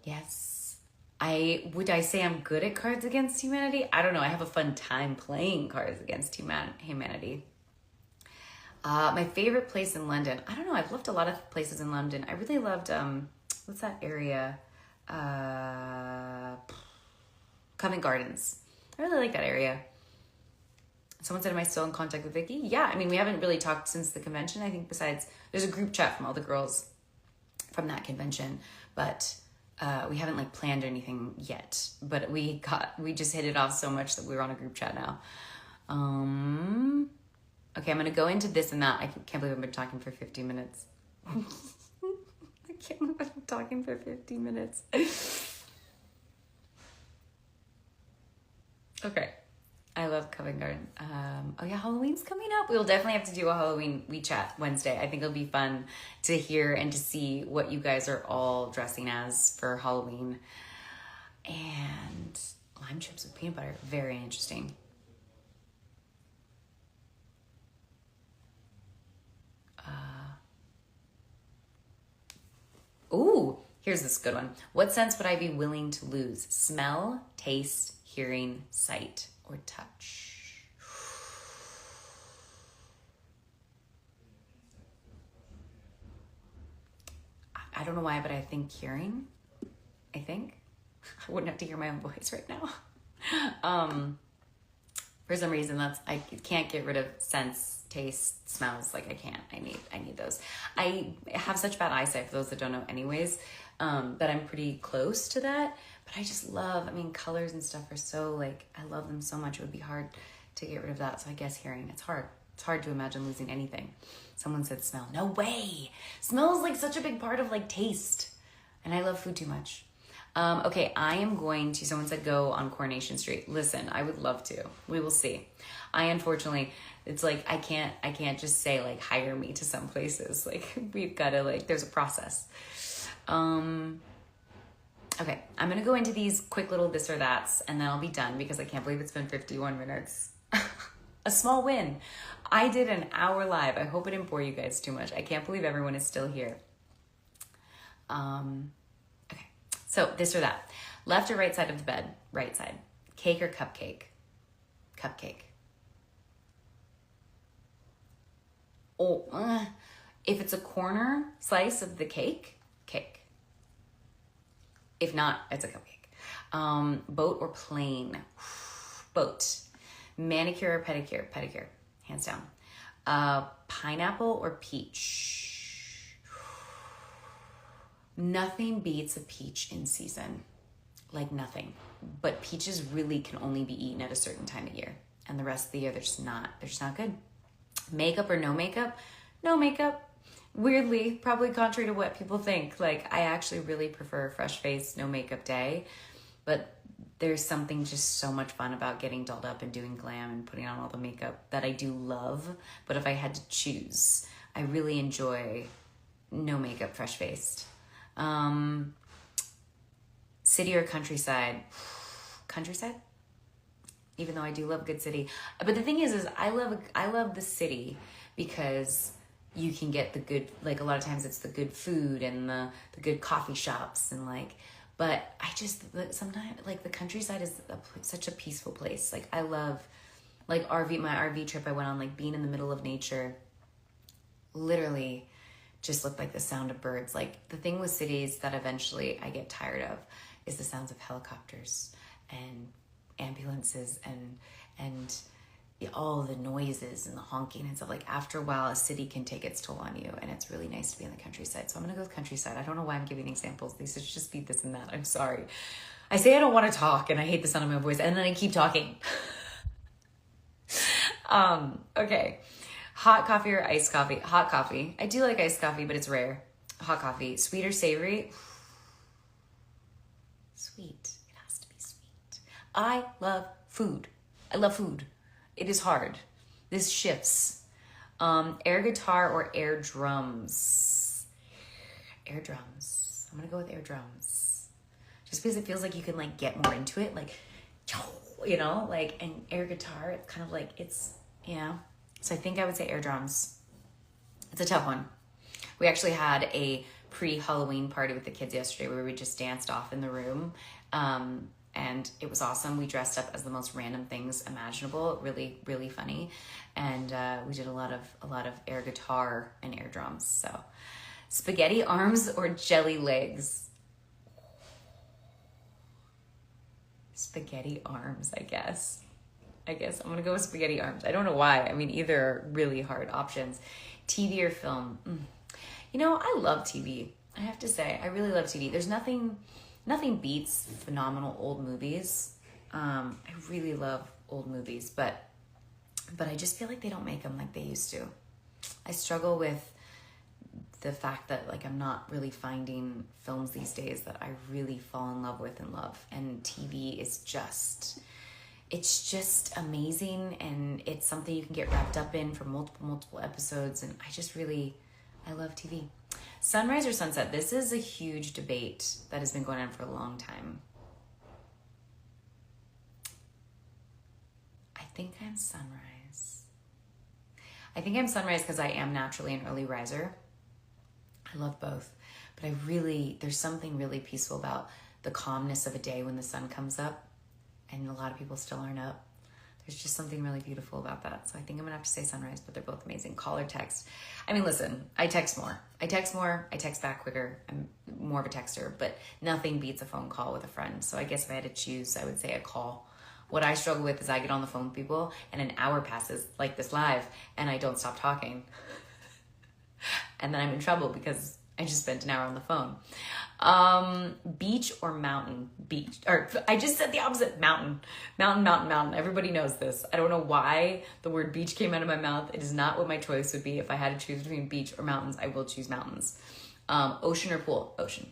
Yes. Would I say I'm good at Cards Against Humanity? I don't know. I have a fun time playing Cards Against Humanity. My favorite place in London. I don't know. I've loved a lot of places in London. I really loved, what's that area? Covent Gardens. I really like that area. Someone said, am I still in contact with Vicky? Yeah. I mean, we haven't really talked since the convention. I think besides, there's a group chat from all the girls from that convention, but we haven't like planned anything yet, but we just hit it off so much that we're on a group chat now. Okay, I'm going to go into this and that. I can't believe I've been talking for 50 minutes. I can't believe I've been talking for 50 minutes. Okay. I love Covent Garden. Oh yeah, Halloween's coming up. We'll definitely have to do a Halloween WeChat Wednesday. I think it'll be fun to hear and to see what you guys are all dressing as for Halloween. And lime chips with peanut butter. Very interesting. Ooh, here's this good one. What sense would I be willing to lose? Smell, taste, hearing, sight, or touch? I don't know why, but I think hearing. I wouldn't have to hear my own voice right now. For some reason, I can't get rid of sense, taste, smells. Like I can't. I need those. I have such bad eyesight, for those that don't know, anyways. That I'm pretty close to that. But I just love. Colors and stuff are so like I love them so much. It would be hard to get rid of that. So I guess hearing. It's hard. It's hard to imagine losing anything. Someone said smell. No way. Smell is like such a big part of like taste, and I love food too much. Okay, I am going to, someone said go on Coronation Street. Listen, I would love to. We will see. Unfortunately, it's like, I can't just say like, hire me to some places. Like we've got to like, there's a process. Okay, I'm going to go into these quick little this or that's and then I'll be done because I can't believe it's been 51 minutes. A small win. I did an hour live. I hope it didn't bore you guys too much. I can't believe everyone is still here. Okay, so this or that. Left or right side of the bed? Right side. Cake or cupcake? Cupcake. Oh, if it's a corner slice of the cake, cake. If not, it's a cupcake. Boat or plane? Boat. Manicure or pedicure? Pedicure, hands down. Pineapple or peach? Nothing beats a peach in season. Like nothing. But peaches really can only be eaten at a certain time of year. And the rest of the year, they're just not good. Makeup or no makeup? No makeup. Weirdly, probably contrary to what people think. Like, I actually really prefer fresh face, no makeup day. But there's something just so much fun about getting dolled up and doing glam and putting on all the makeup that I do love. But if I had to choose, I really enjoy no makeup, fresh faced. City or countryside? Countryside? Even though I do love good city. But the thing is I love the city because you can get the good, like a lot of times it's the good food and the good coffee shops and like, but I just, sometimes like the countryside is such a peaceful place. Like I love, like my RV trip I went on, like being in the middle of nature, literally just looked like the sound of birds. Like the thing with cities that eventually I get tired of is the sounds of helicopters and ambulances and all the noises and the honking and stuff. Like after a while, a city can take its toll on you, and it's really nice to be in the countryside. So I'm gonna go with countryside. I don't know why I'm giving examples. These should just be this and that. I'm sorry. I say I don't want to talk, and I hate the sound of my voice, and then I keep talking. Okay. Hot coffee or iced coffee? Hot coffee. I do like iced coffee, but it's rare. Hot coffee. Sweet or savory? Sweet. It has to be sweet. I love food. I love food. It is hard. This shifts. Air guitar or air drums? Air drums. I'm gonna go with air drums. Just because it feels like you can like get more into it. Like, you know, like, and air guitar, it's kind of like, it's, yeah. So I think I would say air drums. It's a tough one. We actually had a pre-Halloween party with the kids yesterday where we just danced off in the room. And it was awesome. We dressed up as the most random things imaginable. Really, really funny. And we did a lot of air guitar and air drums. So spaghetti arms or jelly legs? Spaghetti arms, I guess. I'm gonna go with spaghetti arms. I don't know why. I mean, either are really hard options. TV or film? You know, I love TV. I have to say, I really love TV. There's nothing beats phenomenal old movies. I really love old movies, but I just feel like they don't make them like they used to. I struggle with the fact that like I'm not really finding films these days that I really fall in love with and love. And TV is just, it's just amazing, and it's something you can get wrapped up in for multiple episodes, and I love TV. Sunrise or sunset? This is a huge debate that has been going on for a long time. I think I'm sunrise. I think I'm sunrise because I am naturally an early riser. I love both, but there's something really peaceful about the calmness of a day when the sun comes up and a lot of people still aren't up. There's just something really beautiful about that. So I think I'm gonna have to say sunrise, but they're both amazing. Call or text? I mean, listen, I text more. I text back quicker. I'm more of a texter, but nothing beats a phone call with a friend. So I guess if I had to choose, I would say a call. What I struggle with is I get on the phone with people and an hour passes, like this live, and I don't stop talking. And then I'm in trouble because I just spent an hour on the phone. Beach or mountain? Beach. Or I just said the opposite. Mountain. Mountain. Everybody knows this. I don't know why the word beach came out of my mouth. It is not what my choice would be. If I had to choose between beach or mountains, I will choose mountains. Ocean or pool? Ocean.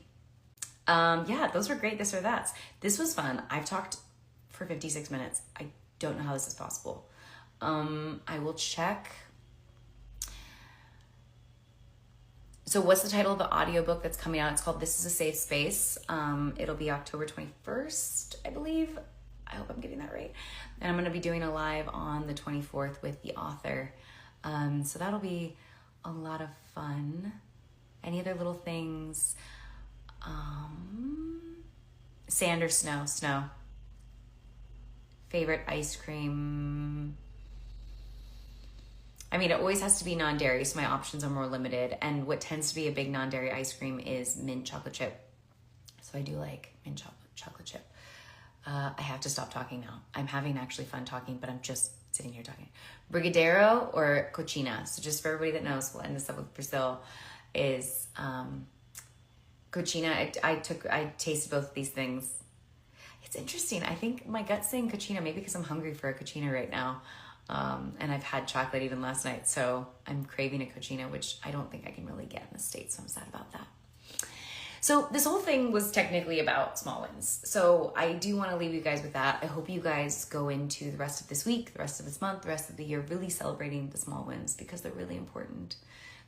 Yeah, those were great. This or that's. This was fun. I've talked for 56 minutes. I don't know how this is possible. I will check. So what's the title of the audiobook that's coming out? It's called This is a Safe Space. It'll be October 21st, I believe. I hope I'm getting that right. And I'm going to be doing a live on the 24th with the author. So that'll be a lot of fun. Any other little things? Sand or snow? Snow. Favorite ice cream? I mean, it always has to be non-dairy, so my options are more limited. And what tends to be a big non-dairy ice cream is mint chocolate chip. So I do like mint chocolate chip. I have to stop talking now. I'm having actually fun talking, but I'm just sitting here talking. Brigadeiro or cochina. So just for everybody that knows, we'll end this up with Brazil, is cochina. I tasted both of these things. It's interesting. I think my gut's saying cochina, maybe because I'm hungry for a cochina right now. And I've had chocolate even last night, so I'm craving a cochina, which I don't think I can really get in the States, so I'm sad about that. So this whole thing was technically about small wins. So I do want to leave you guys with that. I hope you guys go into the rest of this week, the rest of this month, the rest of the year, really celebrating the small wins, because they're really important.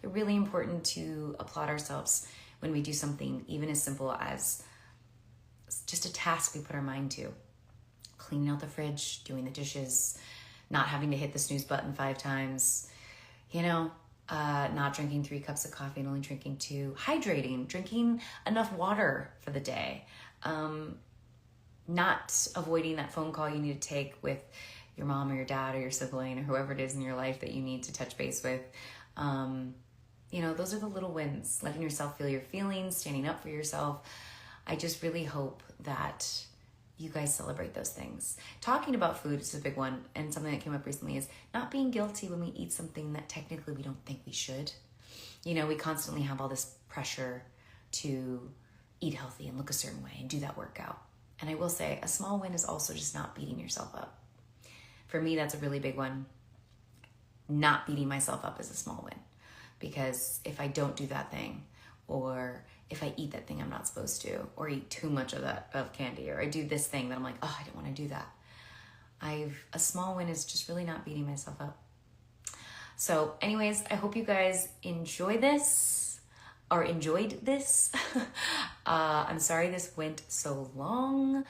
They're really important to applaud ourselves when we do something even as simple as just a task we put our mind to. Cleaning out the fridge, doing the dishes, not having to hit the snooze button 5 times, not drinking 3 cups of coffee and only drinking 2, hydrating, drinking enough water for the day, not avoiding that phone call you need to take with your mom or your dad or your sibling or whoever it is in your life that you need to touch base with. Those are the little wins, letting yourself feel your feelings, standing up for yourself. I just really hope that you guys celebrate those things. Talking about food is a big one, and something that came up recently is not being guilty when we eat something that technically we don't think we should. We constantly have all this pressure to eat healthy and look a certain way and do that workout. And I will say, a small win is also just not beating yourself up. For me, that's a really big one. Not beating myself up is a small win. Because if I don't do that thing, or if I eat that thing I'm not supposed to, or eat too much of candy, or I do this thing that I'm like, oh, I didn't want to do that. A small win is just really not beating myself up. So anyways, I hope you guys enjoyed this. I'm sorry this went so long.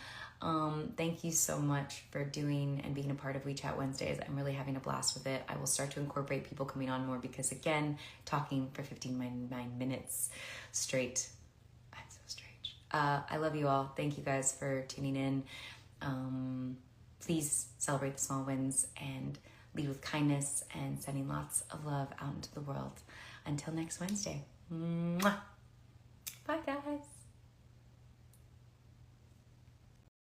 Thank you so much for doing and being a part of WeChat Wednesdays. I'm really having a blast with it. I will start to incorporate people coming on more because, again, talking for 15 minutes straight, I'm so strange. I love you all. Thank you guys for tuning in. Please celebrate the small wins and lead with kindness and sending lots of love out into the world. Until next Wednesday. Mwah. Bye, guys.